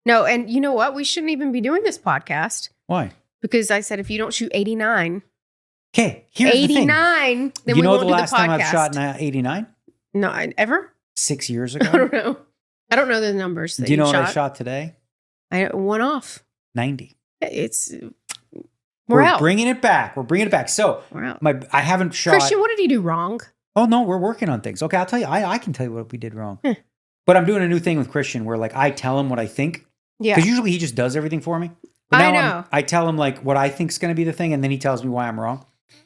No, and you know what? We shouldn't even be doing this podcast. Why? Because I said if you don't shoot 89. Okay, here's 89, the thing. then You we know won't the do the last time I've podcast. shot 89? No, ever? 6 years I ago. don't know. I don't know the numbers. That Do you know shot. what I shot today? One off. 90. We're out. Bringing it back. We're bringing it back. So We're out. I haven't shot. Christian, what did he do wrong? Oh no, we're working on things. Okay, I'll tell you. I can tell you what we did wrong. But I'm doing a new thing with Christian where like I tell him what I think. Yeah. Because usually he just does everything for me. But now I tell him like what I think is going to be the thing, and then he tells me why I'm wrong,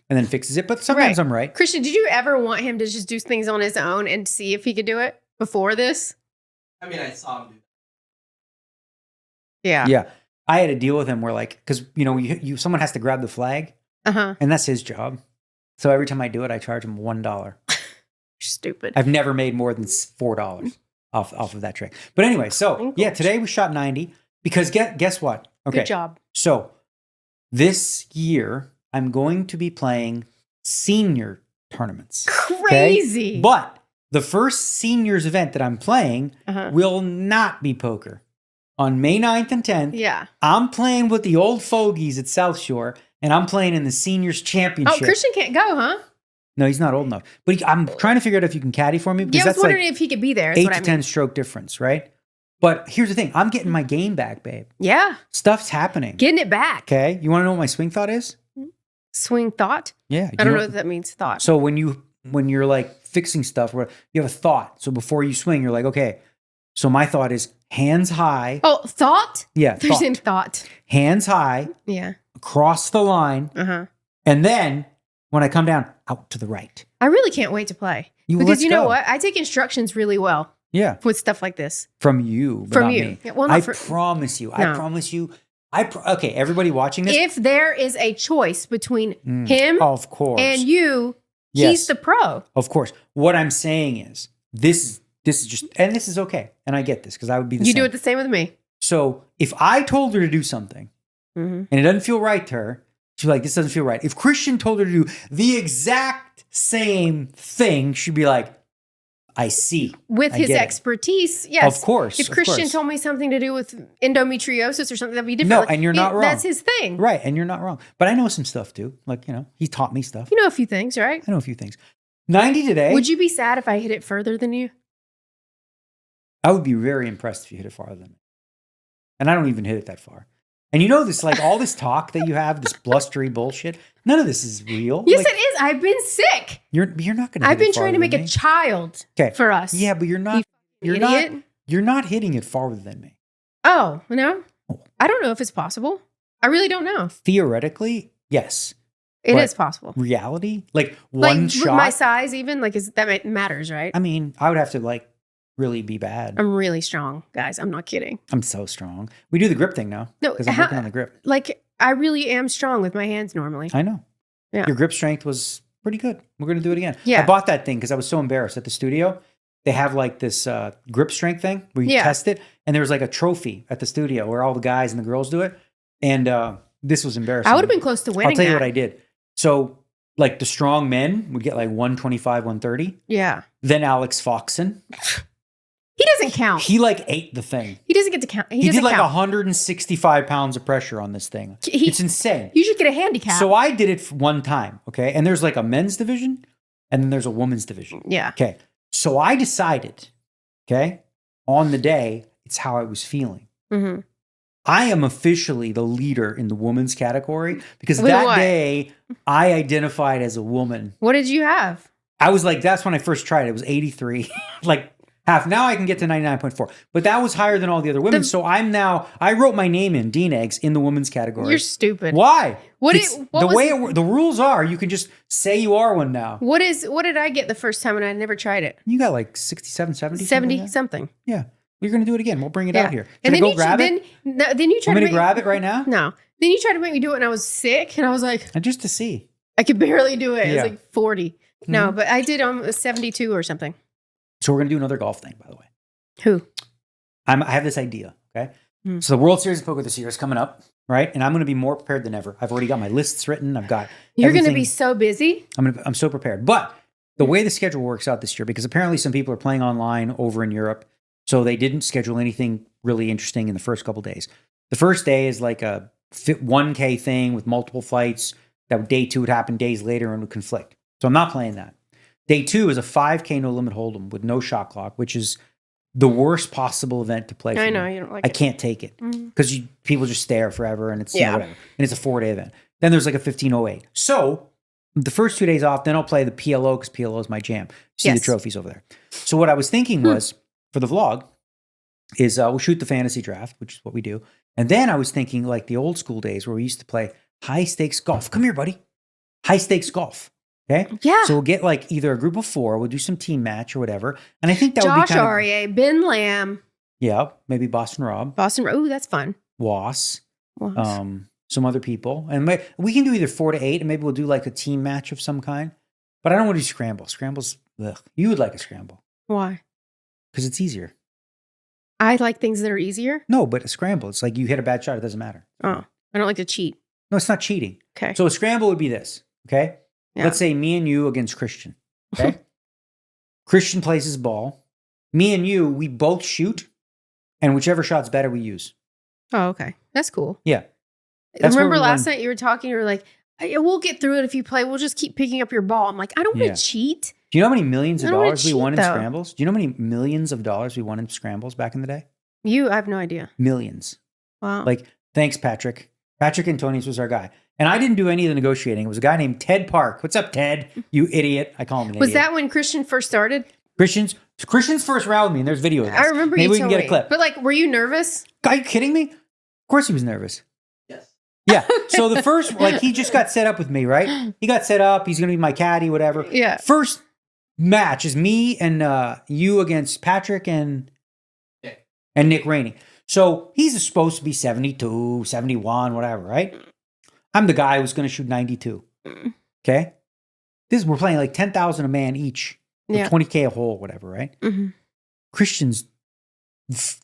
and then fixes it. But sometimes I'm right. Christian, did you ever want him to just do things on his own and see if he could do it before this? I mean, I saw him do that. Yeah. Yeah. I had to deal with him where like, because you know, someone has to grab the flag, and that's his job. So every time I do it, I charge him $1. Stupid. I've never made more than $4 off of that trick. But anyway, so yeah, today we shot 90 because guess what? Okay. Good job. So this year I'm going to be playing senior tournaments. Crazy. Okay? But the first seniors event that I'm playing will not be poker. On May 9th and 10th, I'm playing with the old fogies at South Shore, and I'm playing in the seniors championship. Oh, Christian can't go, huh? No, he's not old enough. But I'm trying to figure out if you can caddy for me. Because I was that's wondering like if he could be there. 8 to 10 stroke difference, right? But here's the thing. I'm getting my game back, babe. Yeah. Stuff's happening. Getting it back. Okay. You want to know what my swing thought is? Swing thought? Yeah. I don't know what that means, thought. So when you're like fixing stuff, where you have a thought. So before you swing, you're like, okay. So my thought is hands high. Oh, thought? Yeah. There's in thought. Hands high. Yeah. Across the line. And then when I come down, out to the right. I really can't wait to play. Because you know what? I take instructions really well. Yeah. With stuff like this. From you. But from not you. Me. Yeah, well, I promise you. No. I promise you. Okay, everybody watching this. If there is a choice between him of course. And you, he's the pro. Of course. What I'm saying is this is just, and this is okay. And I get this because I would be the same. You do it the same with me. So if I told her to do something and it doesn't feel right to her, she'd be like, this doesn't feel right. If Christian told her to do the exact same thing, she'd be like, I see. With his expertise, yes. Of course. If Christian told me something to do with endometriosis or something, that'd be different. No, and you're not wrong. That's his thing. Right, and you're not wrong. But I know some stuff too. Like, you know, he taught me stuff. You know a few things, right? I know a few things. 90 today. Would you be sad if I hit it further than you? I would be very impressed if you hit it farther than me. And I don't even hit it that far. And you know this, like all this talk that you have, this blustery bullshit, none of this is real. Yes, like, it is. I've been sick. You're not going to I've been trying to make a child for us. Yeah, but you're not hitting it farther than me. Oh, no? I don't know if it's possible. I really don't know. Theoretically, yes. It is possible. Reality? Like one shot? With my size even? Like, that matters, right? I mean, I would have to like really be bad. I'm really strong, guys. I'm not kidding. I'm so strong. We do the grip thing now. No, because I'm working on the grip. Like, I really am strong with my hands normally. I know. Yeah. Your grip strength was pretty good. We're going to do it again. Yeah. I bought that thing because I was so embarrassed at the studio. They have like this grip strength thing where you test it. And there was like a trophy at the studio where all the guys and the girls do it. And this was embarrassing. I would have been close to winning. I'll tell you what I did. So like the strong men would get like 125, 130. Yeah. Then Alex Foxon. He doesn't count. He like ate the thing. He doesn't get to count. He did like 165 pounds of pressure on this thing. It's insane. You should get a handicap. So I did it one time, okay? And there's like a men's division and then there's a women's division. Yeah. Okay. So I decided, okay, on the day, it's how I was feeling. Mm-hmm. I am officially the leader in the women's category because that day I identified as a woman. What did you have? I was like, that's when I first tried it. It was 83. Like, half. Now I can get to 99.4. But that was higher than all the other women. So I wrote my name in, Dean Eggs, in the women's category. You're stupid. Why? The rules are, you can just say you are one now. What did I get the first time and I never tried it? You got like 67, 70? 70 something. Yeah. We're going to do it again. We'll bring it out here. And then you grab it? Then you tried to grab it right now? No. Then you tried to make me do it and I was sick. And I was like. And just to see. I could barely do it. Yeah. It was like 40. Mm-hmm. No, but I did 72 or something. So we're going to do another golf thing, by the way. Who? I have this idea, okay? So the World Series of Poker this year is coming up, right? And I'm going to be more prepared than ever. I've already got my lists written. I've got You're going to be so busy. I'm so prepared. But the way the schedule works out this year, because apparently some people are playing online over in Europe, so they didn't schedule anything really interesting in the first couple days. The first day is like a 1K thing with multiple fights. That day 2 would happen days later and would conflict. So I'm not playing that. Day 2 is a 5K no limit hold'em with no shot clock, which is the worst possible event to play. For I know me. you don't like I it. can't take it because people just stare forever and it's whatever. And it's a 4-day event. Then there's like a 1508. So the first 2 days off, then I'll play the PLO because PLO is my jam. See the trophies over there. So what I was thinking was for the vlog is we'll shoot the fantasy draft, which is what we do. And then I was thinking like the old school days where we used to play high stakes golf. Come here, buddy. High stakes golf. Okay. Yeah. So we'll get like either a group of 4. We'll do some team match or whatever. And I think that would be Josh kind Aryeh, Ben Lamb. Yeah. Maybe Boston Rob. Oh, that's fun. Was. Some other people. And we can do either 4 to 8 and maybe we'll do like a team match of some kind. But I don't want to do scramble. Scramble's, ugh. You would like a scramble. Why? Because it's easier. I like things that are easier. No, but a scramble, it's like you hit a bad shot. It doesn't matter. Oh, I don't like to cheat. No, it's not cheating. Okay. So a scramble would be this. Okay. Yeah. Let's say me and you against Christian. Okay. Christian plays his ball. Me and you, we both shoot. And whichever shot's better, we use. Oh, okay. That's cool. Yeah. Remember last night you were talking, you were like, we'll get through it if you play. We'll just keep picking up your ball. I'm like, I don't want to cheat. Do you know how many millions of dollars we won in though. scrambles? Do you know how many millions of dollars we won in scrambles back in the day? I have no idea. Millions. Wow. Like, thanks, Patrick. Patrick Antonius was our guy. And I didn't do any of the negotiating. It was a guy named Ted Park. What's up, Ted? You idiot. I call him an idiot. Was that when Christian first started? Christian's first round with me, and there's video of this. I remember Maybe you we can get a clip. But like, were you nervous? Are you kidding me? Of course he was nervous. Yes. Yeah. So the first, like, he just got set up with me, right? He got set up. He's going to be my caddy, whatever. Yeah. First match is me and you against Patrick and Nick Rainey. So he's supposed to be 72, 71, whatever, right? I'm the guy who's going to shoot 92. Okay? We're playing like 10,000 a man each. Yeah. 20K a hole, whatever, right? Mm-hmm. Christian's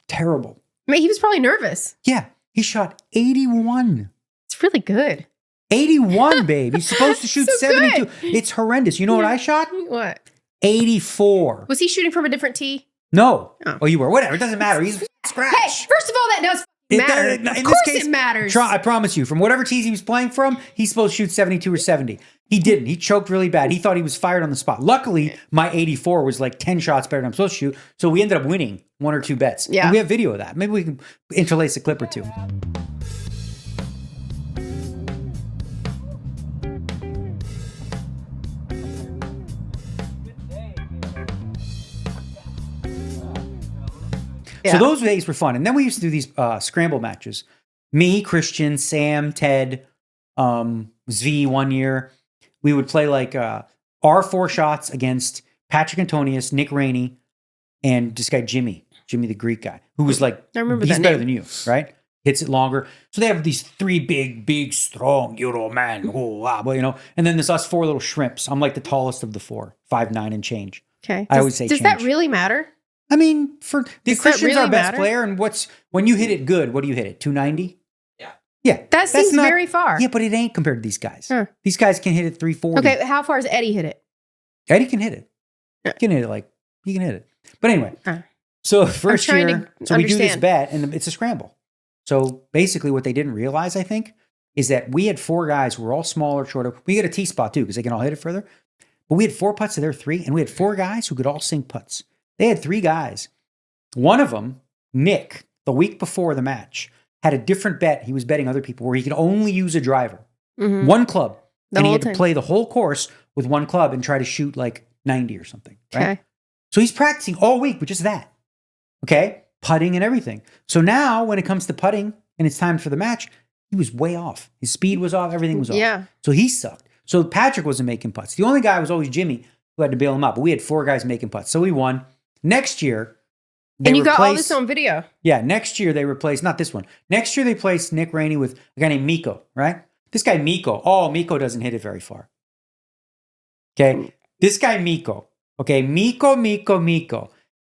terrible. I mean, he was probably nervous. Yeah. He shot 81. It's really good. 81, babe. He's supposed to shoot So 72. good. It's horrendous. You know what I shot? What? 84. Was he shooting from a different tee? No. Oh, you were. Whatever. It doesn't matter. He's scratch. Hey, first of all, that does matter. Of course it matters. I promise you, from whatever tees he was playing from, he's supposed to shoot 72 or 70. He didn't. He choked really bad. He thought he was fired on the spot. Luckily, my 84 was like 10 shots better than I'm supposed to shoot. So we ended up winning 1 or 2 bets. Yeah. And we have video of that. Maybe we can interlace a clip or 2. So those days were fun. And then we used to do these scramble matches. Me, Christian, Sam, Ted, Zvi 1 year. We would play like our 4 shots against Patrick Antonius, Nick Rainey, and this guy Jimmy the Greek guy, who was like, I remember he's that better name. than you, right? Hits it longer. So they have these 3 big, strong Euro man. Oh, wow. Well, you know, and then there's us 4 little shrimps. I'm like the tallest of the 4, 5'9" and change. Okay. I always say does change. that really matter? I mean, for the Christian's really our best matter? player, and when you hit it good, what do you hit it? 290? Yeah. That seems very far. Yeah, but it ain't compared to these guys. Huh. These guys can hit it 340. Okay, how far has Eddie hit it? Eddie can hit it. He can hit it. But anyway, so first trying year, to so we do this understand. bet, and it's a scramble. So basically, what they didn't realize, I think, is that we had 4 guys who were all smaller, shorter. We get a T spot too because they can all hit it further. But we had 4 putts to their 3, and we had 4 guys who could all sink putts. They had 3 guys. One of them, Nick, the week before the match, had a different bet. He was betting other people where he could only use a driver, 1 club, and he had to play the whole course with 1 club and try to shoot like 90 or something. Right? Okay. So he's practicing all week with just that. Okay, putting and everything. So now when it comes to putting and it's time for the match, he was way off. His speed was off. Everything was off. Yeah. So he sucked. So Patrick wasn't making putts. The only guy was always Jimmy who had to bail him out. But we had 4 guys making putts. So we won. Next year, And you got all this on video. Yeah, next year they replaced, not this one. Next year they placed Nick Rainey with a guy named Miko, right? This guy Miko doesn't hit it very far. Okay, this guy Miko. Okay, Miko.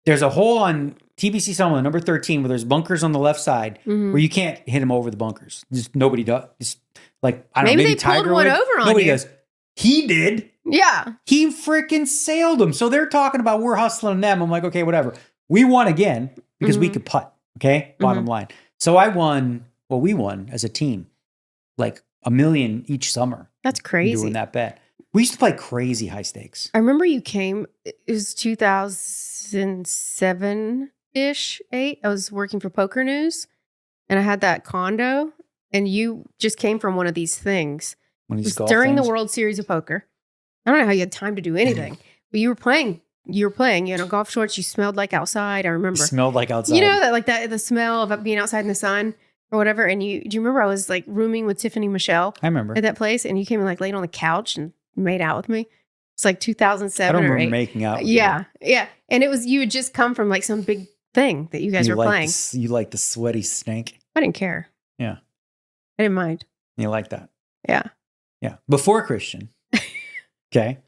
There's a hole on TBC Summerlin, number 13, where there's bunkers on the left side where you can't hit him over the bunkers. Just nobody does. Just like, I don't know, maybe they pulled Tiger one would. over on Nobody you. does. He did. Yeah. He freaking sailed them. So they're talking about we're hustling them. I'm like, okay, whatever. We won again because we could putt. Okay, bottom line. So we won as a team, like $1 million each summer. That's crazy. Doing that bet. We used to play crazy high stakes. I remember you came, it was 2007-ish, 8. I was working for Poker News and I had that condo and you just came from one of these things. During the World Series of Poker. I don't know how you had time to do anything, but you were playing, golf shorts. You smelled like outside. I remember. Smelled like outside. You know, the smell of being outside in the sun or whatever. And do you remember I was like rooming with Tiffany Michelle? I remember. At that place. And you came and like laid on the couch and made out with me. It's like 2007 I don't or remember 8. making out with you. Yeah. And it was, you had just come from like some big thing that you guys were playing. You like the sweaty snake? I didn't care. Yeah. I didn't mind. You like that? Yeah. Yeah. Before Christian, okay,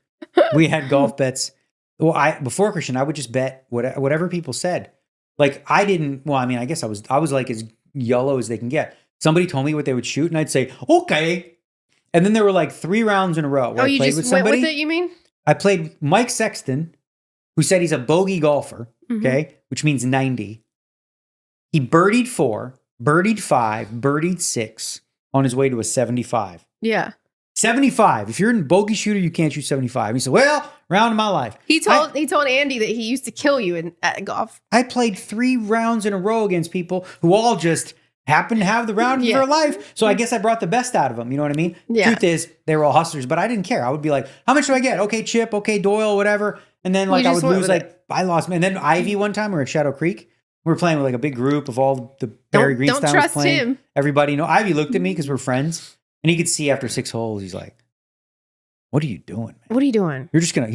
we had golf bets. Well, before Christian, I would just bet whatever people said. Like I didn't. Well, I mean, I guess I was like as yellow as they can get. Somebody told me what they would shoot, and I'd say okay. And then there were like 3 rounds in a row where I played with somebody. Went with it, you mean? I played Mike Sexton, who said he's a bogey golfer. Okay, which means 90. He birdied 4, birdied 5, birdied 6 on his way to a 75. Yeah. 75. If you're in bogey shooter, you can't shoot 75. He said, well, round of my life. He told Andy that he used to kill you at golf. I played 3 rounds in a row against people who all just happened to have the round of their life. So I guess I brought the best out of them. You know what I mean? Yeah. Truth is, they were all hustlers, but I didn't care. I would be like, how much do I get? Okay, Chip. Okay, Doyle, whatever. And then like I would lose I lost. And then Ivy one time, we were at Shadow Creek. We were playing with like a big group of all the Barry Greenstein don't trust was playing. Him. Everybody, Ivy looked at me because we're friends. And he could see after 6 holes, he's like, what are you doing, man? What are you doing? You're just going to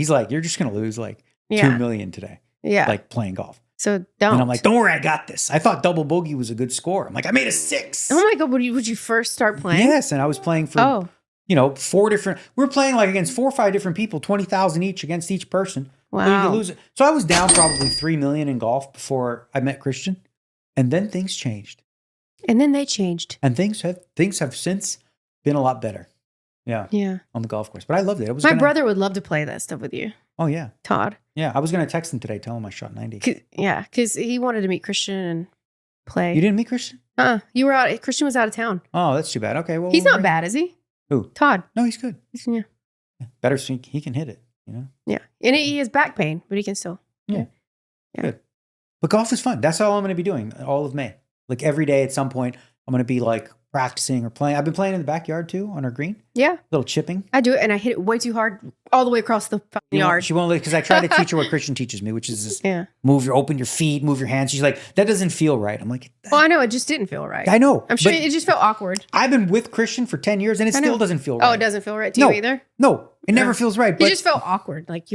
lose like $2 million today. Yeah. Like playing golf. So don't. And I'm like, don't worry, I got this. I thought double bogey was a good score. I'm like, I made a 6. Oh my God. Would you first start playing? Yes. And I was playing for, 4 different, we're playing like against 4 or 5 different people, 20,000 each against each person. Wow. You lose it. So I was down probably 3 million in golf before I met Christian. And then things changed. And then they changed. And things have since been a lot better. Yeah. Yeah. On the golf course. But I loved it. My brother would love to play that stuff with you. Oh, yeah. Todd. Yeah. I was going to text him today, tell him I shot 90. Because he wanted to meet Christian and play. You didn't meet Christian? You were out. Christian was out of town. Oh, that's too bad. Okay. Well, he's not bad, is he? Who? Todd. No, he's good. Yeah. Better so he can hit it, Yeah. And he has back pain, but he can still. Yeah. Good. But golf is fun. That's all I'm going to be doing all of May. Like every day at some point, I'm going to be like practicing or playing. I've been playing in the backyard too on our green. Yeah. Little chipping. I do it and I hit it way too hard all the way across the yard. She won't because I try to teach her what Christian teaches me, which is this open your feet, move your hands. She's like, that doesn't feel right. I'm like, well, I know. It just didn't feel right. I know. I'm sure it just felt awkward. I've been with Christian for 10 years and it still doesn't feel right. Oh, it doesn't feel right to you either? No, it never feels right. But it just felt awkward. Like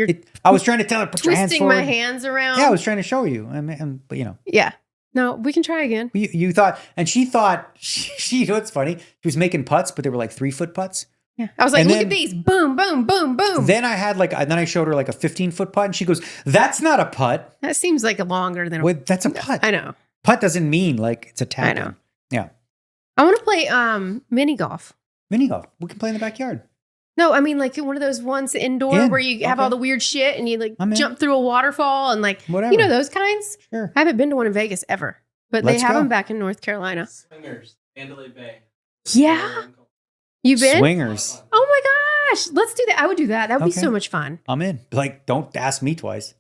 I was trying to tell her, put your hands forward. Twisting my hands around. Yeah, I was trying to show you. But Yeah. No, we can try again. You thought, and she thought, she what's funny? She was making putts, but they were like 3-foot putts. Yeah. I was like, look at these. Boom, boom, boom, boom. Then I showed her like a 15-foot putt and she goes, that's not a putt. That seems like longer than that's a putt. I know. Putt doesn't mean like it's a tap. I know. Yeah. I want to play mini golf. Mini golf. We can play in the backyard. No, I mean like one of those ones indoor where you have all the weird shit and you like jump through a waterfall and like, whatever. Those kinds. Sure. I haven't been to one in Vegas ever, but they have them back in North Carolina. Swingers, Mandalay Bay. Yeah. You've been? Swingers. Oh my gosh. Let's do that. I would do that. That would be so much fun. I'm in. Like, don't ask me twice.